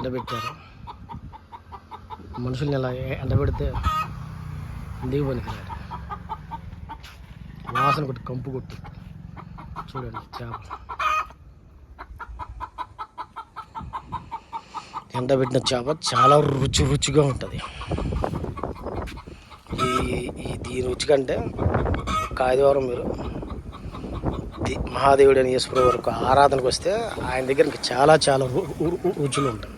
ఎండబెట్టారు. మనుషుల్ని ఇలా ఎండబెడితే ఎందుకు పనికిరాడు. వాసన కొట్టి కంపు కొట్టి చూడండి చేప ఎండబెట్టిన చేప చాలా రుచిగా ఉంటుంది. ఈ రుచి కంటే ఒక ఆదివారం మీరు మహాదేవుడు అని ఈశ్వరు వరకు ఆరాధనకు వస్తే ఆయన దగ్గర ఇంకా చాలా రుచులు ఉంటాయి.